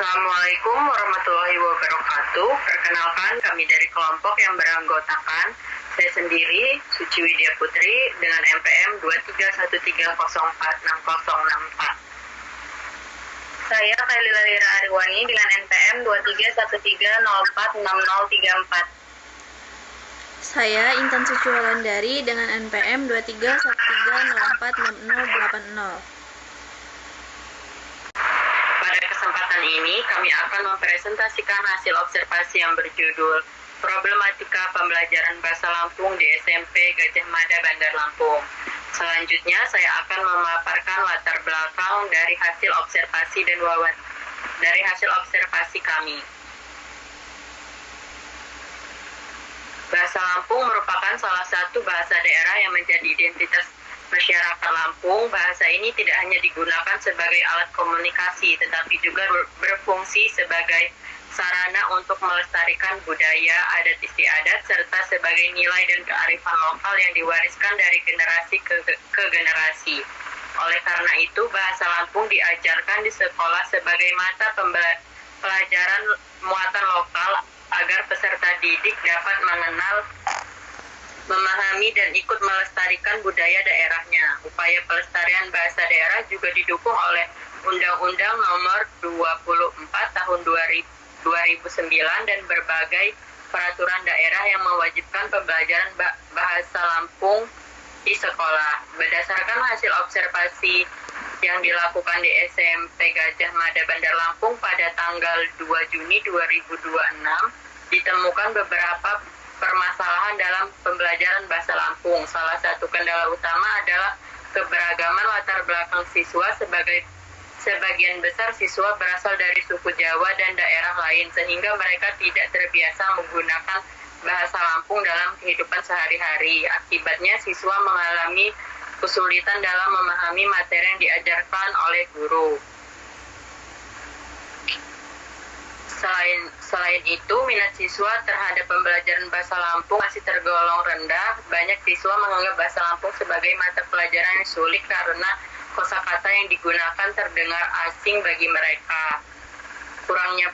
Assalamualaikum warahmatullahi wabarakatuh. Perkenalkan, kami dari kelompok yang beranggotakan saya sendiri, Suci Widya Putri, dengan NPM 2313046064. Saya Kailila Lira Ariwani dengan NPM 2313046034. Saya Intan Suci Wulandari dengan NPM 2313046080. Pada kesempatan ini, kami akan mempresentasikan hasil observasi yang berjudul Problematika Pembelajaran Bahasa Lampung di SMP Gajah Mada, Bandar Lampung. Selanjutnya, saya akan memaparkan latar belakang dari hasil observasi dan dari hasil observasi kami. Bahasa Lampung merupakan salah satu bahasa daerah yang menjadi identitas masyarakat Lampung. Bahasa ini tidak hanya digunakan sebagai alat komunikasi, tetapi juga berfungsi sebagai sarana untuk melestarikan budaya, adat istiadat, serta sebagai nilai dan kearifan lokal yang diwariskan dari generasi ke generasi. Oleh karena itu, bahasa Lampung diajarkan di sekolah sebagai mata pelajaran muatan lokal agar peserta didik dapat mengenal, memahami dan ikut melestarikan budaya daerahnya. Upaya pelestarian bahasa daerah juga didukung oleh Undang-Undang Nomor 24 Tahun 2009 dan berbagai peraturan daerah yang mewajibkan pembelajaran bahasa Lampung di sekolah. Berdasarkan hasil observasi yang dilakukan di SMP Gajah Mada, Bandar Lampung pada tanggal 2 Juni 2026, ditemukan beberapa permasalahan dalam pembelajaran bahasa Lampung. Salah satu kendala utama adalah keberagaman latar belakang siswa. Sebagian besar siswa berasal dari suku Jawa dan daerah lain, sehingga mereka tidak terbiasa menggunakan bahasa Lampung dalam kehidupan sehari-hari. Akibatnya, siswa mengalami kesulitan dalam memahami materi yang diajarkan oleh guru. Selain itu, minat siswa terhadap pembelajaran bahasa Lampung masih tergolong rendah. Banyak siswa menganggap bahasa Lampung sebagai mata pelajaran yang sulit karena kosakata yang digunakan terdengar asing bagi mereka. Kurangnya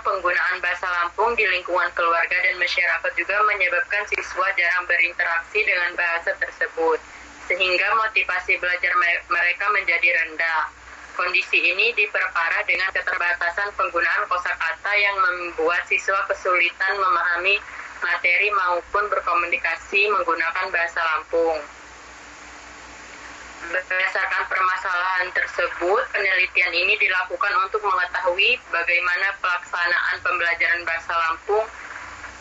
penggunaan bahasa Lampung di lingkungan keluarga dan masyarakat juga menyebabkan siswa jarang berinteraksi dengan bahasa tersebut, sehingga motivasi belajar mereka menjadi rendah. Kondisi ini diperparah dengan keterbatasan penggunaan kosakata yang membuat siswa kesulitan memahami materi maupun berkomunikasi menggunakan bahasa Lampung. Berdasarkan permasalahan tersebut, penelitian ini dilakukan untuk mengetahui bagaimana pelaksanaan pembelajaran bahasa Lampung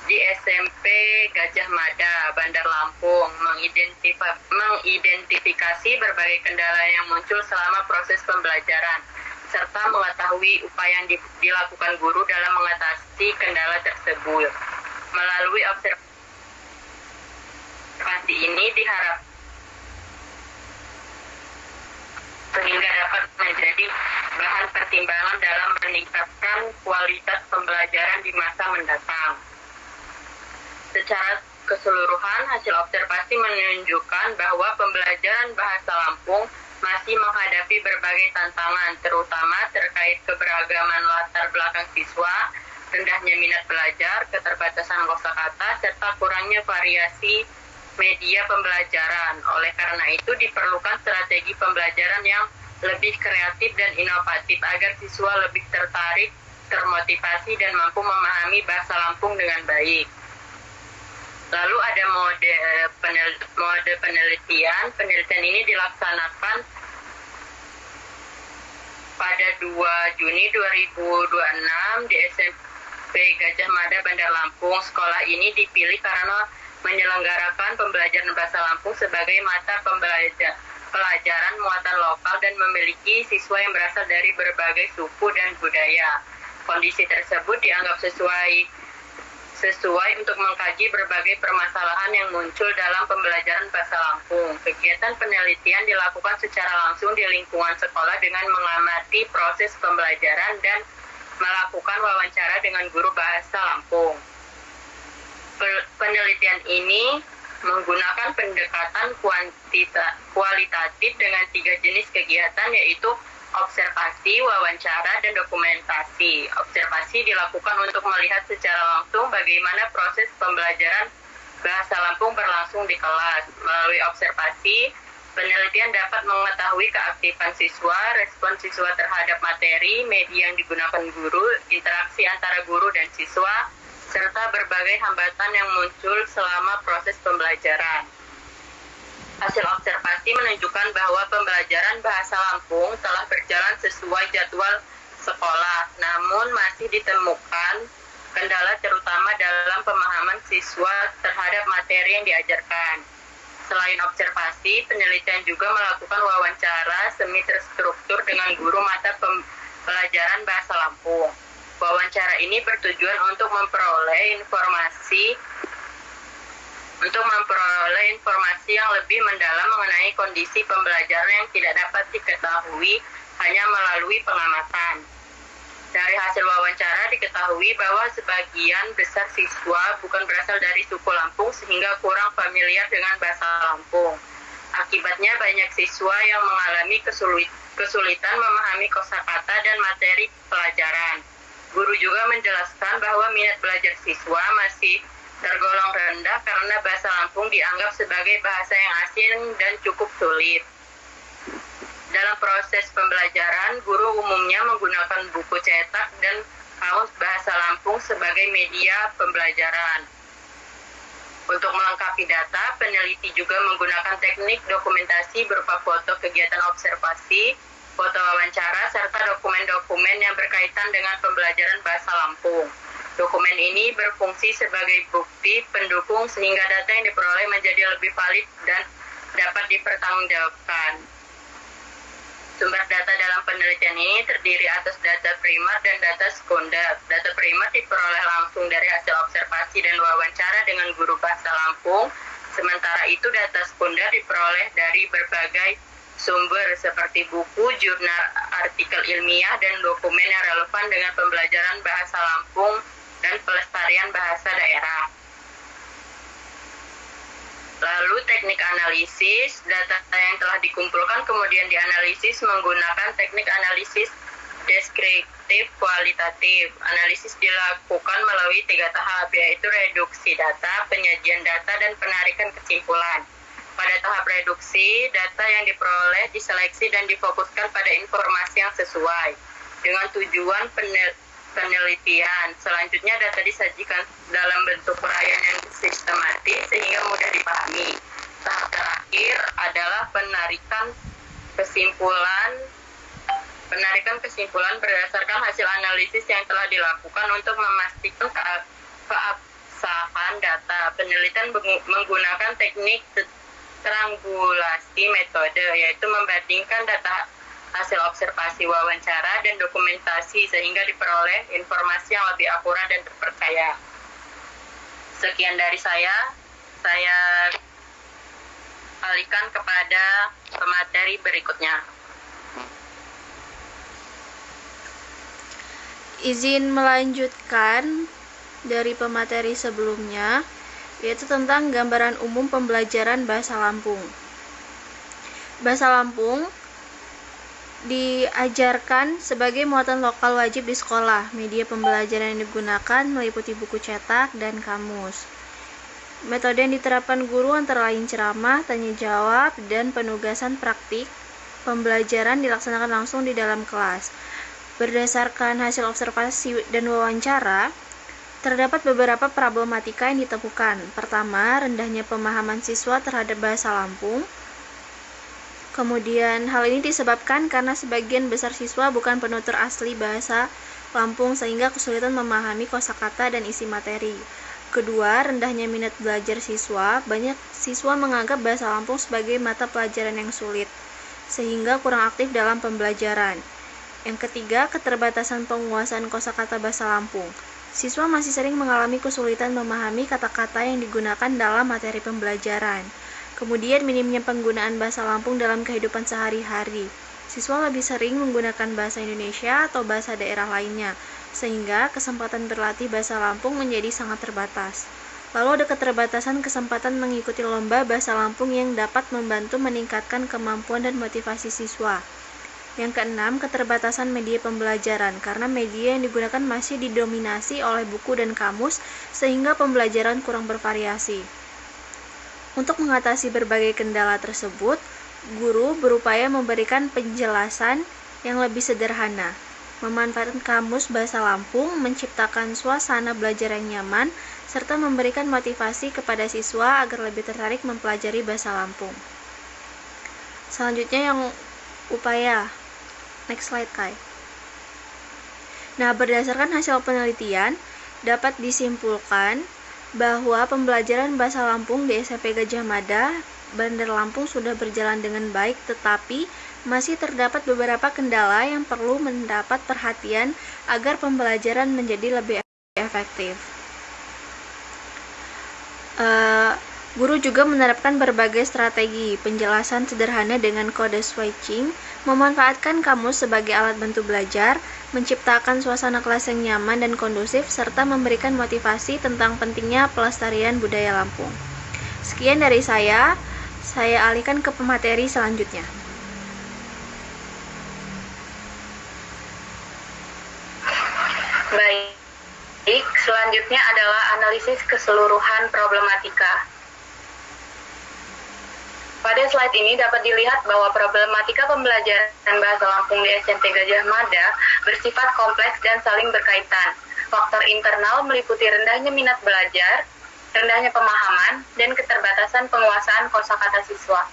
di SMP Gajah Mada, Bandar Lampung, mengidentifikasi berbagai kendala yang muncul selama proses pembelajaran, serta mengetahui upaya yang dilakukan guru dalam mengatasi kendala tersebut. Melalui observasi ini diharapkan sehingga dapat menjadi bahan pertimbangan dalam meningkatkan kualitas pembelajaran di masa mendatang. Secara keseluruhan, hasil observasi menunjukkan bahwa pembelajaran bahasa Lampung masih menghadapi berbagai tantangan, terutama terkait keberagaman latar belakang siswa, rendahnya minat belajar, keterbatasan kosakata, serta kurangnya variasi media pembelajaran. Oleh karena itu, diperlukan strategi pembelajaran yang lebih kreatif dan inovatif agar siswa lebih tertarik, termotivasi, dan mampu memahami bahasa Lampung dengan baik. Lalu ada mode penelitian. Penelitian ini dilaksanakan pada 2 Juni 2026 di SMP Gajah Mada, Bandar Lampung. Sekolah ini dipilih karena menyelenggarakan pembelajaran bahasa Lampung sebagai mata pelajaran muatan lokal dan memiliki siswa yang berasal dari berbagai suku dan budaya. Kondisi tersebut dianggap sesuai untuk mengkaji berbagai permasalahan yang muncul dalam pembelajaran bahasa Lampung. Kegiatan penelitian dilakukan secara langsung di lingkungan sekolah dengan mengamati proses pembelajaran dan melakukan wawancara dengan guru bahasa Lampung. Penelitian ini menggunakan pendekatan kualitatif dengan 3 jenis kegiatan, yaitu observasi, wawancara, dan dokumentasi. Observasi dilakukan untuk melihat secara langsung bagaimana proses pembelajaran bahasa Lampung berlangsung di kelas. Melalui observasi, penelitian dapat mengetahui keaktifan siswa, respon siswa terhadap materi, media yang digunakan guru, interaksi antara guru dan siswa, serta berbagai hambatan yang muncul selama proses pembelajaran. Hasil observasi menunjukkan bahwa pembelajaran bahasa Lampung telah berjalan sesuai jadwal sekolah, namun masih ditemukan kendala terutama dalam pemahaman siswa terhadap materi yang diajarkan. Selain observasi, penelitian juga melakukan wawancara semi terstruktur dengan guru mata pelajaran bahasa Lampung. Wawancara ini bertujuan untuk memperoleh informasi yang lebih mendalam mengenai kondisi pembelajaran yang tidak dapat diketahui hanya melalui pengamatan. Dari hasil wawancara diketahui bahwa sebagian besar siswa bukan berasal dari suku Lampung sehingga kurang familiar dengan bahasa Lampung. Akibatnya banyak siswa yang mengalami kesulitan memahami kosakata dan materi pelajaran. Guru juga menjelaskan bahwa minat belajar siswa masih tergolong rendah karena bahasa Lampung dianggap sebagai bahasa yang asing dan cukup sulit. Dalam proses pembelajaran, guru umumnya menggunakan buku cetak dan kamus bahasa Lampung sebagai media pembelajaran. Untuk melengkapi data, peneliti juga menggunakan teknik dokumentasi berupa foto kegiatan observasi, foto wawancara, serta dokumen-dokumen yang berkaitan dengan pembelajaran bahasa Lampung. Dokumen ini berfungsi sebagai bukti pendukung sehingga data yang diperoleh menjadi lebih valid dan dapat dipertanggungjawabkan. Sumber data dalam penelitian ini terdiri atas data primer dan data sekunder. Data primer diperoleh langsung dari hasil observasi dan wawancara dengan guru bahasa Lampung, sementara itu data sekunder diperoleh dari berbagai sumber seperti buku, jurnal, artikel ilmiah, dan dokumen yang relevan dengan pembelajaran bahasa Lampung dan pelestarian bahasa daerah. Lalu teknik analisis, data yang telah dikumpulkan kemudian dianalisis menggunakan teknik analisis deskriptif kualitatif. Analisis dilakukan melalui 3 tahap, yaitu reduksi data, penyajian data, dan penarikan kesimpulan. Pada tahap reduksi, data yang diperoleh diseleksi dan difokuskan pada informasi yang sesuai dengan tujuan penelitian. Selanjutnya data disajikan dalam bentuk uraian yang sistematis sehingga mudah dipahami. Tahap terakhir adalah penarikan kesimpulan berdasarkan hasil analisis yang telah dilakukan untuk memastikan keabsahan data. Penelitian menggunakan teknik triangulasi metode, yaitu membandingkan data hasil observasi, wawancara, dan dokumentasi sehingga diperoleh informasi yang lebih akurat dan terpercaya. Sekian dari saya alihkan kepada pemateri berikutnya. Izin melanjutkan dari pemateri sebelumnya, yaitu tentang gambaran umum pembelajaran bahasa Lampung. Bahasa Lampung diajarkan sebagai muatan lokal wajib di sekolah. Media pembelajaran yang digunakan meliputi buku cetak dan kamus. Metode yang diterapkan guru antara lain ceramah, tanya jawab, dan penugasan praktik. Pembelajaran dilaksanakan langsung di dalam kelas. Berdasarkan hasil observasi dan wawancara, terdapat beberapa problematika yang ditemukan. Pertama, rendahnya pemahaman siswa terhadap bahasa Lampung. Kemudian, hal ini disebabkan karena sebagian besar siswa bukan penutur asli bahasa Lampung sehingga kesulitan memahami kosakata dan isi materi. Kedua, rendahnya minat belajar siswa. Banyak siswa menganggap bahasa Lampung sebagai mata pelajaran yang sulit, sehingga kurang aktif dalam pembelajaran. Yang ketiga, keterbatasan penguasaan kosakata bahasa Lampung. Siswa masih sering mengalami kesulitan memahami kata-kata yang digunakan dalam materi pembelajaran. Kemudian, minimnya penggunaan bahasa Lampung dalam kehidupan sehari-hari. Siswa lebih sering menggunakan bahasa Indonesia atau bahasa daerah lainnya, sehingga kesempatan berlatih bahasa Lampung menjadi sangat terbatas. Lalu ada keterbatasan kesempatan mengikuti lomba bahasa Lampung yang dapat membantu meningkatkan kemampuan dan motivasi siswa. Yang keenam, keterbatasan media pembelajaran, karena media yang digunakan masih didominasi oleh buku dan kamus, sehingga pembelajaran kurang bervariasi. Untuk mengatasi berbagai kendala tersebut, guru berupaya memberikan penjelasan yang lebih sederhana, memanfaatkan kamus bahasa Lampung, menciptakan suasana belajar yang nyaman, serta memberikan motivasi kepada siswa agar lebih tertarik mempelajari bahasa Lampung. Selanjutnya yang upaya. Next slide, Kai. Nah, berdasarkan hasil penelitian, dapat disimpulkan bahwa pembelajaran bahasa Lampung di SMP Gajah Mada, Bandar Lampung sudah berjalan dengan baik, tetapi masih terdapat beberapa kendala yang perlu mendapat perhatian agar pembelajaran menjadi lebih efektif. Guru juga menerapkan berbagai strategi penjelasan sederhana dengan kode switching, memanfaatkan kamus sebagai alat bantu belajar, menciptakan suasana kelas yang nyaman dan kondusif, serta memberikan motivasi tentang pentingnya pelestarian budaya Lampung. Sekian dari saya alihkan ke pemateri selanjutnya. Baik, selanjutnya adalah analisis keseluruhan problematika. Pada slide ini dapat dilihat bahwa problematika pembelajaran bahasa Lampung di SMP Gajah Mada bersifat kompleks dan saling berkaitan. Faktor internal meliputi rendahnya minat belajar, rendahnya pemahaman, dan keterbatasan penguasaan kosakata siswa.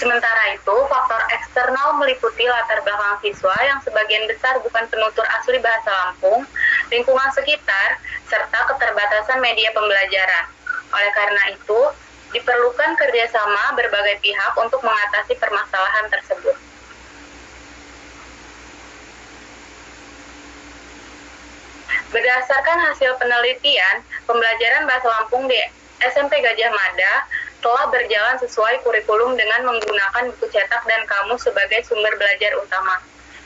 Sementara itu, faktor eksternal meliputi latar belakang siswa yang sebagian besar bukan penutur asli bahasa Lampung, lingkungan sekitar, serta keterbatasan media pembelajaran. Oleh karena itu, diperlukan kerjasama berbagai pihak untuk mengatasi permasalahan tersebut. Berdasarkan hasil penelitian, pembelajaran bahasa Lampung di SMP Gajah Mada telah berjalan sesuai kurikulum dengan menggunakan buku cetak dan kamus sebagai sumber belajar utama.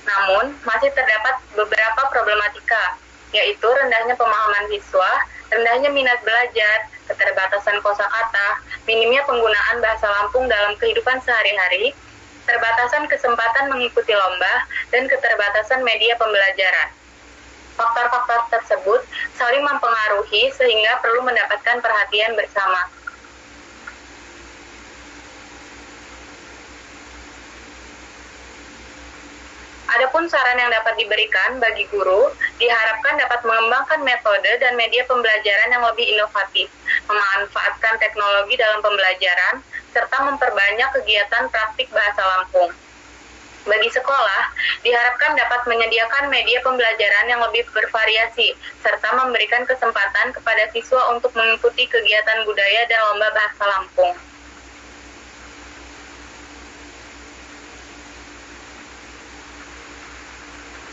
Namun, masih terdapat beberapa problematika, yaitu rendahnya pemahaman siswa, rendahnya minat belajar, keterbatasan kosakata, minimnya penggunaan bahasa Lampung dalam kehidupan sehari-hari, keterbatasan kesempatan mengikuti lomba, dan keterbatasan media pembelajaran. Faktor-faktor tersebut saling mempengaruhi sehingga perlu mendapatkan perhatian bersama. Adapun saran yang dapat diberikan bagi guru, diharapkan dapat mengembangkan metode dan media pembelajaran yang lebih inovatif, memanfaatkan teknologi dalam pembelajaran, serta memperbanyak kegiatan praktik bahasa Lampung. Bagi sekolah, diharapkan dapat menyediakan media pembelajaran yang lebih bervariasi, serta memberikan kesempatan kepada siswa untuk mengikuti kegiatan budaya dan lomba bahasa Lampung.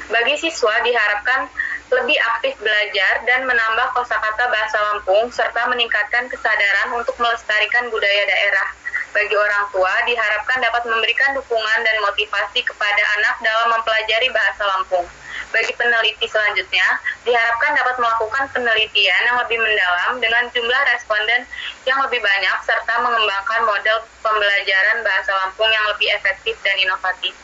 Bagi siswa diharapkan lebih aktif belajar dan menambah kosakata bahasa Lampung serta meningkatkan kesadaran untuk melestarikan budaya daerah. Bagi orang tua diharapkan dapat memberikan dukungan dan motivasi kepada anak dalam mempelajari bahasa Lampung. Bagi peneliti selanjutnya, diharapkan dapat melakukan penelitian yang lebih mendalam dengan jumlah responden yang lebih banyak serta mengembangkan model pembelajaran bahasa Lampung yang lebih efektif dan inovatif.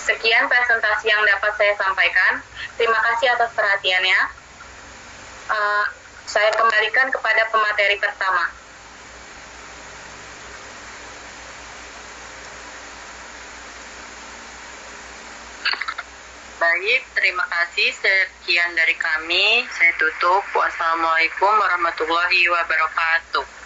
Sekian presentasi yang dapat saya sampaikan. Terima kasih atas perhatiannya. Saya kembalikan kepada pemateri pertama. Baik, terima kasih. Sekian dari kami. Saya tutup. Wassalamualaikum warahmatullahi wabarakatuh.